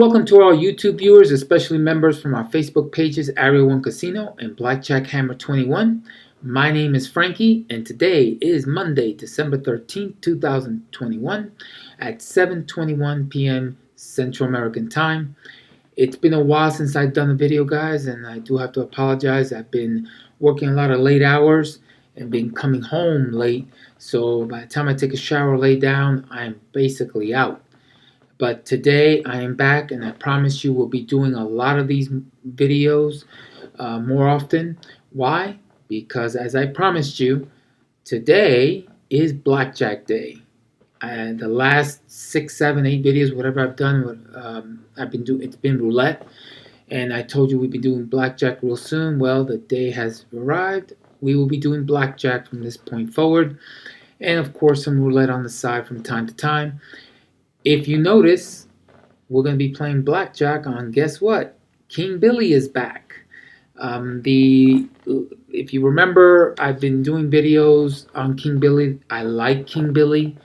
welcome to our YouTube viewers, especially members from our Facebook pages, Area 1 Casino and BlackJack Hammer 21. My name is Frankie, and today is Monday, December 13th, 2021 at 7:21 p.m. Central American Time. It's been a while since I've done a video, guys, and I do have to apologize. I've been working a lot of late hours and been coming home late, so by the time I take a shower, lay down, I am basically out. But today I am back, and I promise you we'll be doing a lot of these videos more often. Why? Because as I promised you, today is Blackjack Day. And the last 6, 7, 8 videos, whatever I've done, it's been roulette. And I told you we'd be doing Blackjack real soon. Well, the day has arrived. We will be doing Blackjack from this point forward. And of course, some roulette on the side from time to time. If you notice, we're going to be playing Blackjack on, guess what? King Billy is back. If you remember, I've been doing videos on King Billy. I like King Billy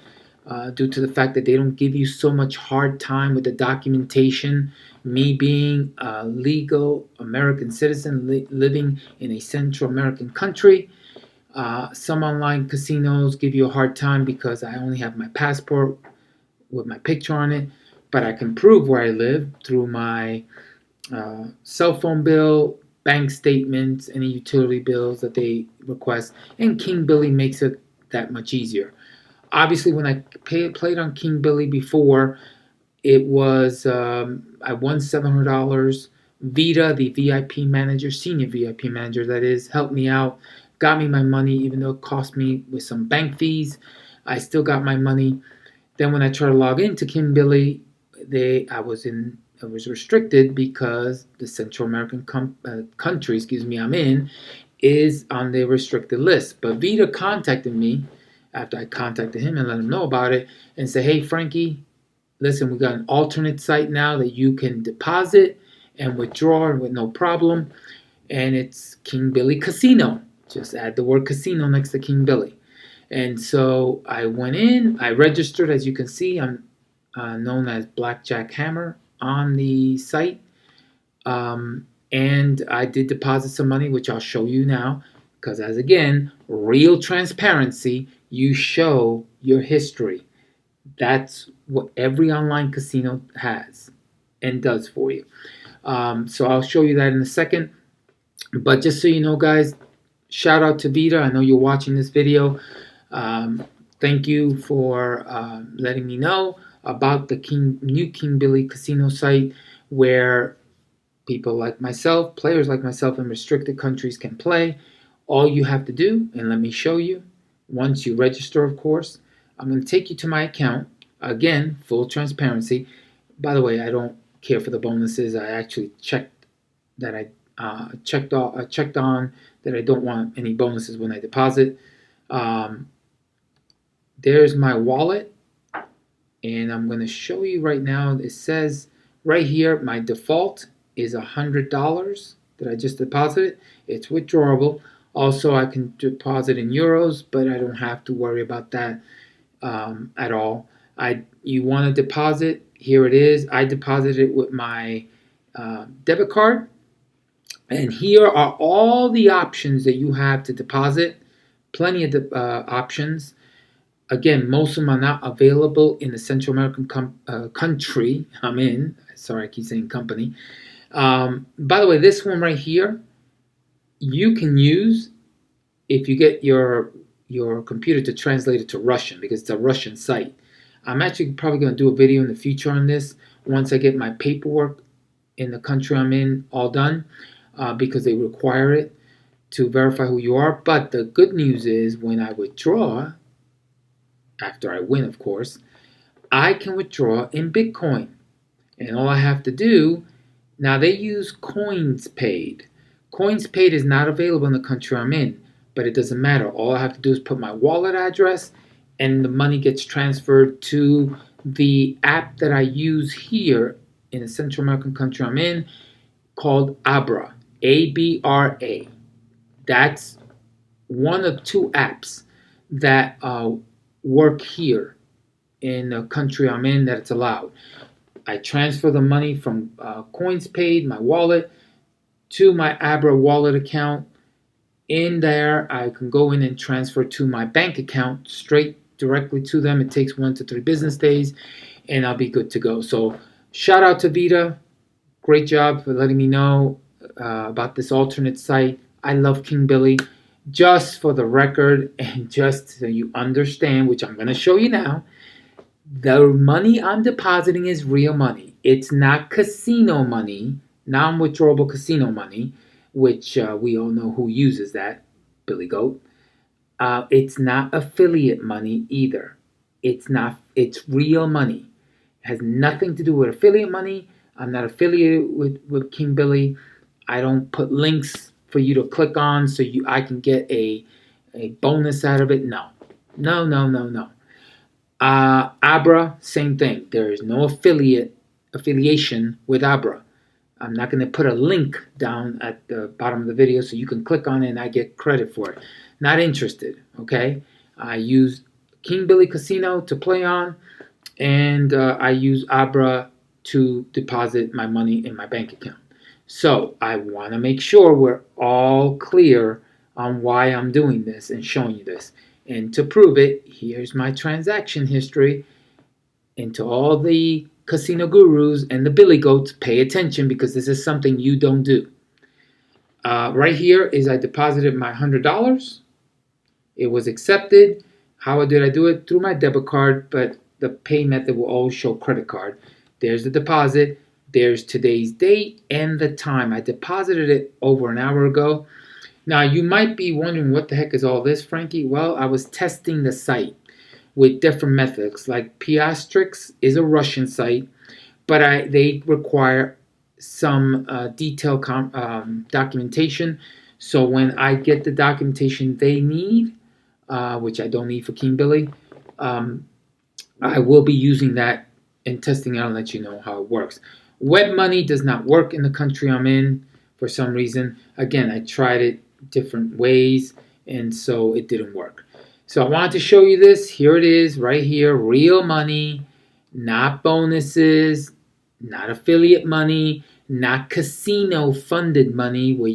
due to the fact that they don't give you so much hard time with the documentation. Me being a legal American citizen living in a Central American country, some online casinos give you a hard time because I only have my passport with my picture on it, but I can prove where I live through my cell phone bill, bank statements, any utility bills that they request, and King Billy makes it that much easier. Obviously, when I played on King Billy before, it was I won $700. Vita, the VIP manager, senior VIP manager that is, helped me out, got me my money, even though it cost me with some bank fees. I still got my money. Then when I tried to log into King Billy, I was restricted because the Central American country, I'm in, is on the restricted list. But Vita contacted me after I contacted him and let him know about it and said, "Hey Frankie, listen, we got an alternate site now that you can deposit and withdraw with no problem, and it's King Billy Casino. Just add the word casino next to King Billy." And so I went in, I registered. As you can see, I'm known as BlackJack Hammer on the site. And I did deposit some money, which I'll show you now. Because as again, real transparency, you show your history. That's what every online casino has and does for you. So I'll show you that in a second. But just so you know, guys, shout out to Vita. I know you're watching this video. Thank you for letting me know about the new King Billy Casino site where people like myself, players like myself in restricted countries can play. All you have to do, and let me show you, once you register, of course, I'm going to take you to my account. Again, full transparency. By the way, I don't care for the bonuses. I actually checked that I checked on that I don't want any bonuses when I deposit. There's my wallet, and I'm going to show you right now. It says right here, my default is $100 that I just deposited. It's withdrawable. Also, I can deposit in euros, but I don't have to worry about that at all. You want to deposit, here it is. I deposited it with my debit card, and here are all the options that you have to deposit. Plenty of options. Again, most of them are not available in the Central American country I'm in. Sorry, I keep saying company. By the way, this one right here, you can use if you get your computer to translate it to Russian, because it's a Russian site. I'm actually probably going to do a video in the future on this once I get my paperwork in the country I'm in all done, because they require it to verify who you are. But the good news is when I withdraw, after I win, of course, I can withdraw in Bitcoin. And all I have to do, now they use Coins Paid. Coins Paid is not available in the country I'm in, but it doesn't matter. All I have to do is put my wallet address, and the money gets transferred to the app that I use here in the Central American country I'm in, called Abra, A-B-R-A. That's one of two apps that work here in the country I'm in that it's allowed. I transfer the money from CoinsPaid, my wallet, to my Abra wallet account. In there, I can go in and transfer to my bank account straight directly to them. It takes 1 to 3 business days, and I'll be good to go. So shout out to Vita. Great job for letting me know about this alternate site. I love King Billy. Just for the record, and just so you understand, which I'm going to show you now, the money I'm depositing is real money. It's not casino money, non-withdrawable casino money, which we all know who uses that, Billy Goat. It's not affiliate money either. It's not. It's real money. It has nothing to do with affiliate money. I'm not affiliated with King Billy. I don't put links for you to click on so I can get a bonus out of it. No. Abra, same thing. There is no affiliation with Abra. I'm not going to put a link down at the bottom of the video so you can click on it and I get credit for it. Not interested, okay? I use King Billy Casino to play on, and I use Abra to deposit my money in my bank account. So I want to make sure we're all clear on why I'm doing this and showing you this. And to prove it, here's my transaction history. And to all the casino gurus and the Billy Goats, pay attention because this is something you don't do. Right here is I deposited my $100. It was accepted. How did I do it? Through my debit card, but the pay method will always show credit card. There's the deposit. There's today's date and the time. I deposited it over an hour ago. Now, you might be wondering, what the heck is all this, Frankie? Well, I was testing the site with different methods. Like Piastrix is a Russian site, but they require some detailed documentation. So when I get the documentation they need, which I don't need for King Billy, I will be using that and testing out and let you know how it works. Web money does not work in the country I'm in for some reason. Again, I tried it different ways, and so it didn't work. So I wanted to show you this. Here it is right here. Real money, not bonuses, not affiliate money, not casino funded money where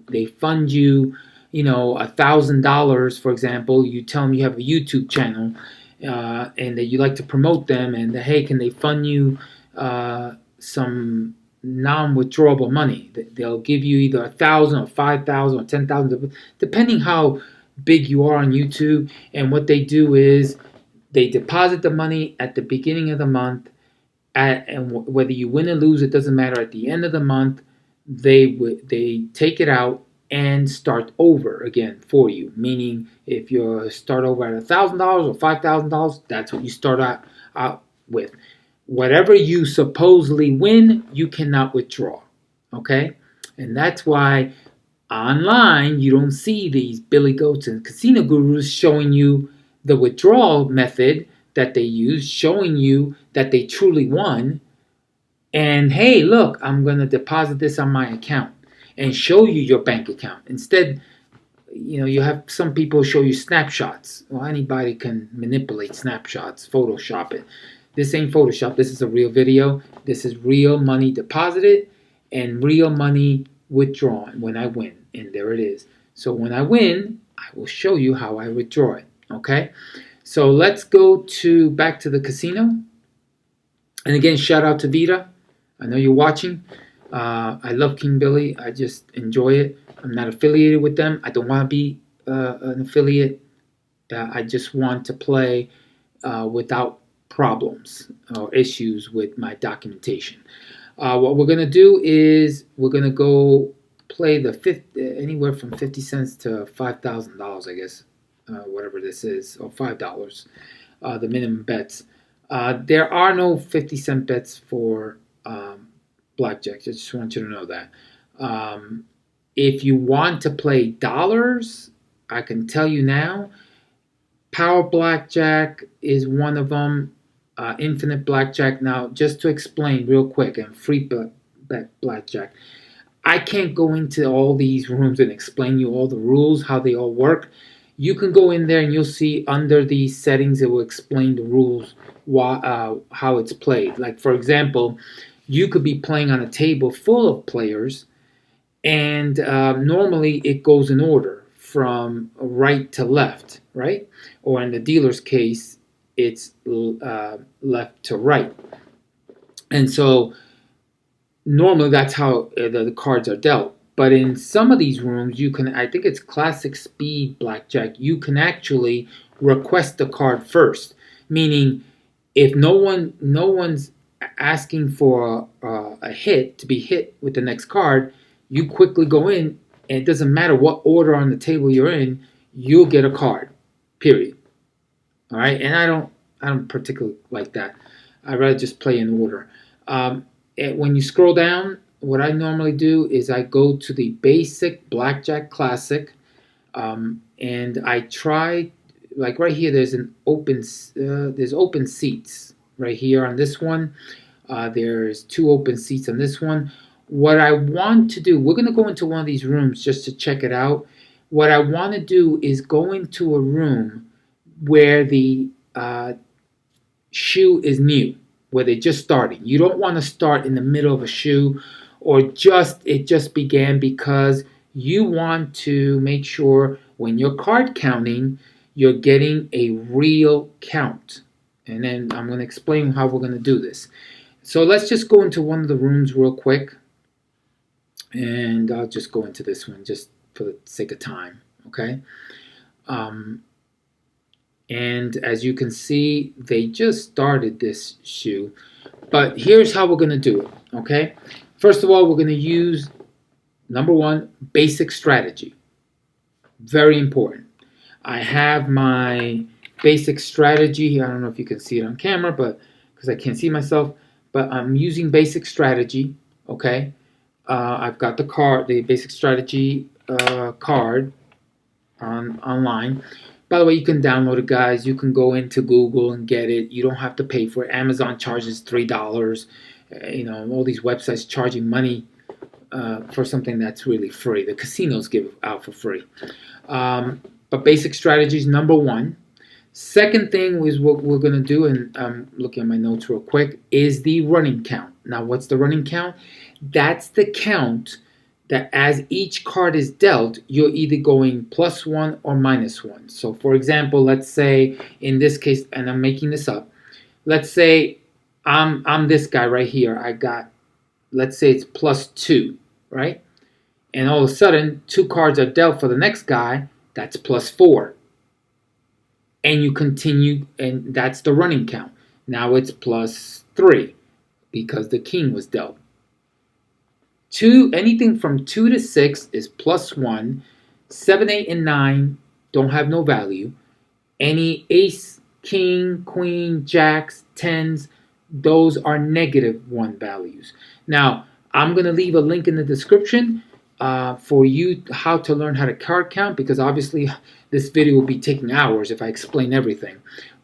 they fund you, $1,000, for example. You tell them you have a YouTube channel and that you like to promote them, and hey, can they fund you some non-withdrawable money? They'll give you either 1,000 or 5,000 or 10,000, depending how big you are on YouTube. And what they do is they deposit the money at the beginning of the month, and whether you win or lose, it doesn't matter. At the end of the month, they take it out and start over again for you. Meaning, if you start over at $1,000 or $5,000, that's what you start out with. Whatever you supposedly win, you cannot withdraw. Okay? And that's why online you don't see these Billy Goats and casino gurus showing you the withdrawal method that they use, showing you that they truly won. And hey, look, I'm going to deposit this on my account and show you your bank account. Instead, you have some people show you snapshots. Well, anybody can manipulate snapshots, Photoshop it. This ain't Photoshop. This is a real video. This is real money deposited and real money withdrawn when I win. And there it is. So when I win, I will show you how I withdraw it. Okay? So let's go back to the casino. And again, shout out to Vita. I know you're watching. I love King Billy. I just enjoy it. I'm not affiliated with them. I don't want to be an affiliate. I just want to play without problems or issues with my documentation. What we're going to do is we're going to go play anywhere from 50 cents to $5,000, I guess, whatever this is, or $5, the minimum bets. There are no 50-cent bets for blackjack. I just want you to know that. If you want to play dollars, I can tell you now, Power Blackjack is one of them. Infinite Blackjack. Now, just to explain real quick, and free blackjack. I can't go into all these rooms and explain you all the rules, how they all work. You can go in there and you'll see under the settings it will explain the rules, how it's played. Like for example, you could be playing on a table full of players, and normally it goes in order from right to left, right? Or in the dealer's case, it's left to right. And so normally that's how the cards are dealt. But in some of these rooms, you can, I think it's classic speed blackjack, you can actually request the card first. Meaning, if no one's asking for a hit to be hit with the next card, you quickly go in, and it doesn't matter what order on the table you're in, you'll get a card. Period. All right, and I don't particularly like that. I'd rather just play in order. When you scroll down, what I normally do is I go to the basic blackjack classic, and I try, like right here. There's open seats right here on this one. There's 2 open seats on this one. What I want to do, we're going to go into one of these rooms just to check it out. What I want to do is go into a room where the shoe is new, where they're just starting. You don't want to start in the middle of a shoe, or it just began, because you want to make sure when you're card counting, you're getting a real count. And then I'm going to explain how we're going to do this. So let's just go into one of the rooms real quick. And I'll just go into this one just for the sake of time, okay? And as you can see, they just started this shoe. But here's how we're going to do it, okay? First of all, we're going to use, number 1, basic strategy. Very important. I have my basic strategy here. I don't know if you can see it on camera, but because I can't see myself, but I'm using basic strategy, okay? I've got the basic strategy card online. By the way, you can download it, guys. You can go into Google and get it. You don't have to pay for it. Amazon charges $3. All these websites charging money for something that's really free. The casinos give out for free. But basic strategy is number 1. Second thing is what we're going to do, and I'm looking at my notes real quick, is the running count. Now, what's the running count? That's the count that as each card is dealt, you're either going +1 or -1. So, for example, let's say in this case, and I'm making this up, let's say I'm this guy right here. I got, let's say it's +2, right? And all of a sudden, 2 cards are dealt for the next guy, that's +4. And you continue, and that's the running count. Now it's +3 because the king was dealt. Anything from 2 to 6 is +1. 7, 8, and 9 don't have no value. Any ace, king, queen, jacks, 10s, those are -1 values. Now, I'm going to leave a link in the description for you how to learn how to card count, because obviously this video will be taking hours if I explain everything.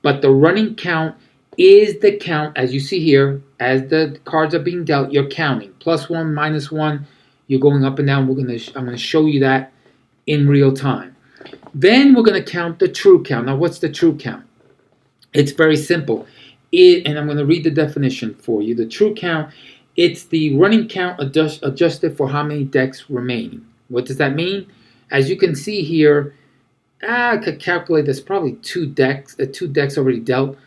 But the running count is the count, as you see here, as the cards are being dealt, you're counting. +1, -1, you're going up and down. I'm going to show you that in real time. Then we're going to count the true count. Now, what's the true count? It's very simple. And I'm going to read the definition for you. The true count, it's the running count adjusted for how many decks remain. What does that mean? As you can see here, I could calculate there's probably 2 decks already dealt.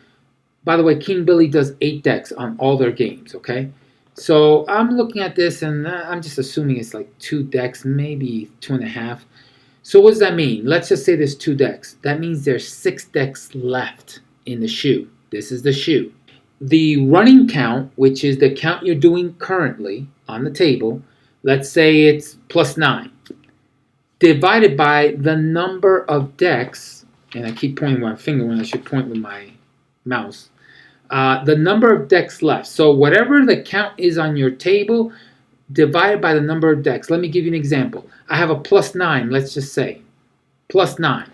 By the way, King Billy does 8 decks on all their games, okay? So I'm looking at this, and I'm just assuming it's like 2 decks, maybe 2.5. So what does that mean? Let's just say there's 2 decks. That means there's 6 decks left in the shoe. This is the shoe. The running count, which is the count you're doing currently on the table, let's say it's +9, divided by the number of decks, and I keep pointing with my finger when I should point with my mouse, the number of decks left. So whatever the count is on your table, divided by the number of decks. Let me give you an example. I have a +9, let's just say, +9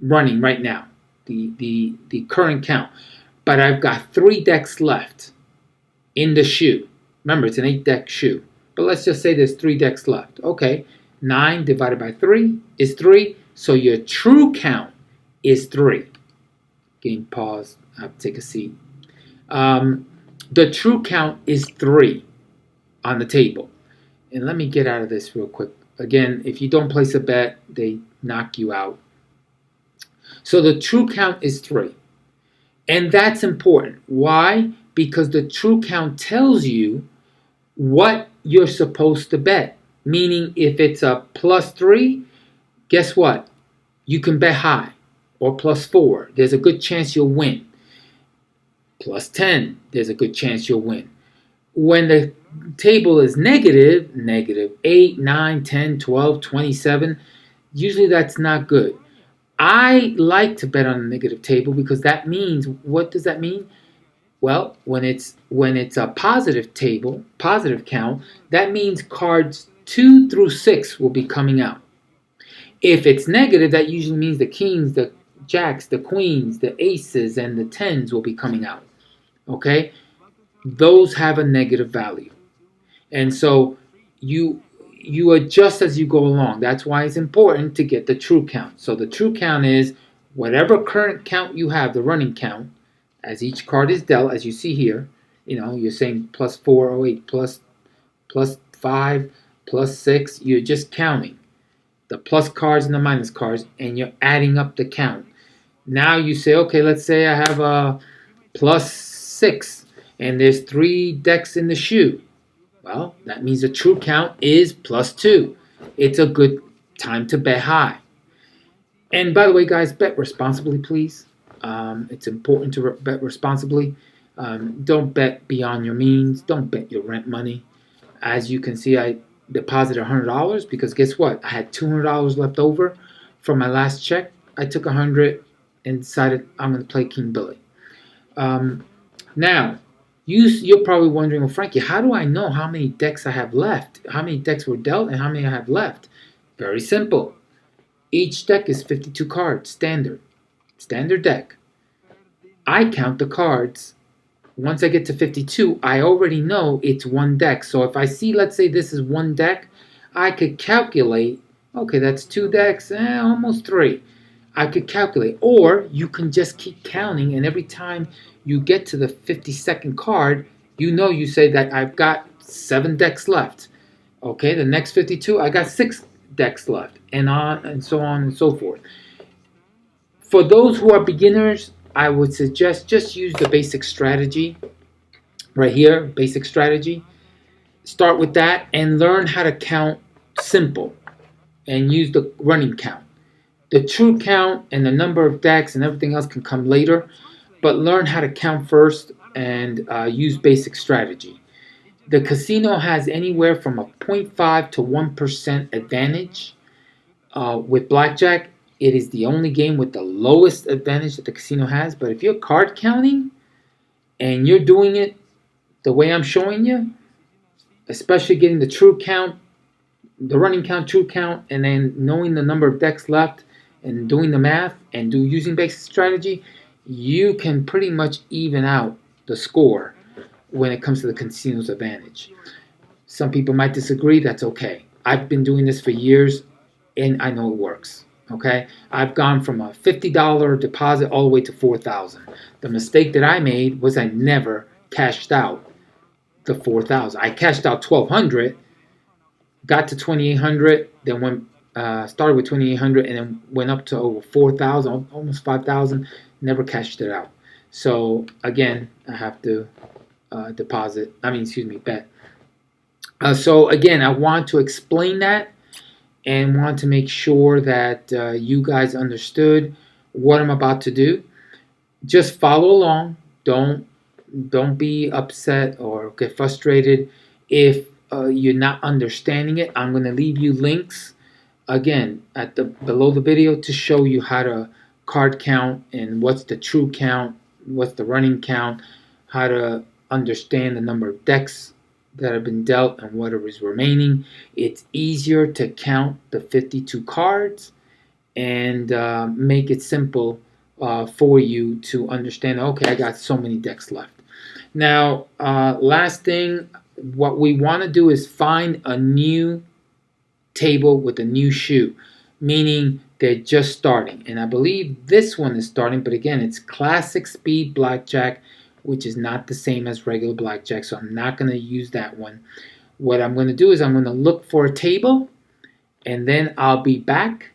running right now, the current count. But I've got 3 decks left in the shoe. Remember, it's an 8-deck shoe. But let's just say there's 3 decks left. Okay, 9 divided by 3 is 3. So your true count is 3. Game pause. I have to take a seat. The true count is 3 on the table. And let me get out of this real quick. Again, if you don't place a bet, they knock you out. So the true count is 3. And that's important. Why? Because the true count tells you what you're supposed to bet. Meaning, if it's a +3, guess what? You can bet high. Or +4. There's a good chance you'll win. +10. There's a good chance you'll win. When the table is negative, -8, 9, 10, 12, 27, usually that's not good. I like to bet on a negative table because that means, what does that mean? Well, when it's a positive table, positive count, that means cards 2 through 6 will be coming out. If it's negative, that usually means the kings, the jacks, the queens, the aces, and the tens will be coming out. Okay? Those have a negative value. And so you adjust as you go along. That's why it's important to get the true count. So the true count is whatever current count you have, the running count, as each card is dealt, as you see here. You're saying +4, oh 08, +5, +6. You're just counting the plus cards and the minus cards, and you're adding up the count. Now you say, okay, let's say I have a +6, and there's 3 decks in the shoe. Well, that means the true count is +2. It's a good time to bet high. And by the way, guys, bet responsibly, please. It's important to bet responsibly. Don't bet beyond your means. Don't bet your rent money. As you can see, I deposited $100 because guess what? I had $200 left over from my last check. I took $100 and decided I'm going to play King Billy. Now, you're probably wondering, well, Frankie, how do I know how many decks I have left? How many decks were dealt and how many I have left? Very simple. Each deck is 52 cards, standard deck. I count the cards. Once I get to 52, I already know it's one deck. So if I see, let's say this is one deck, I could calculate, okay, that's 2 decks, almost 3. I could calculate. Or you can just keep counting, and every time you get to the 52nd card, you say that I've got 7 decks left. Okay, the next 52, I got 6 decks left, and on and so on and so forth. For those who are beginners, I would suggest just use the basic strategy right here, basic strategy. Start with that and learn how to count simple and use the running count. The true count and the number of decks and everything else can come later, but learn how to count first and use basic strategy. The casino has anywhere from a 0.5 to 1% advantage. With blackjack, it is the only game with the lowest advantage that the casino has. But if you're card counting and you're doing it the way I'm showing you, especially getting the true count, the running count, true count, and then knowing the number of decks left and doing the math and using basic strategy, you can pretty much even out the score when it comes to the casino's advantage. Some people might disagree. That's okay. I've been doing this for years, and I know it works. Okay, I've gone from a $50 deposit all the way to $4,000. The mistake that I made was I never cashed out the $4,000. I cashed out $1,200, got to $2,800, then started with $2,800 and then went up to over $4,000, almost $5,000. Never cashed it out. So again, I have to bet. So again, I want to explain that and want to make sure that you guys understood what I'm about to do. Just follow along. Don't be upset or get frustrated if you're not understanding it. I'm going to leave you links again below the video to show you how to card count and what's the true count, what's the running count, how to understand the number of decks that have been dealt and what is remaining. It's easier to count the 52 cards and make it simple for you to understand, okay, I got so many decks left. Now, last thing, what we want to do is find a new table with a new shoe. meaning they're just starting. And I believe this one is starting, but again, it's classic speed blackjack, which is not the same as regular blackjack, so I'm not going to use that one. What I'm going to do is I'm going to look for a table, and then I'll be back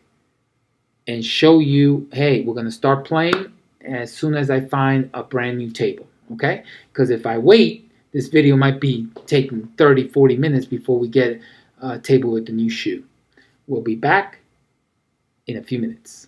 and show you, hey, we're going to start playing as soon as I find a brand new table, okay? Because if I wait, this video might be taking 30, 40 minutes before we get a table with the new shoe. We'll be back in a few minutes.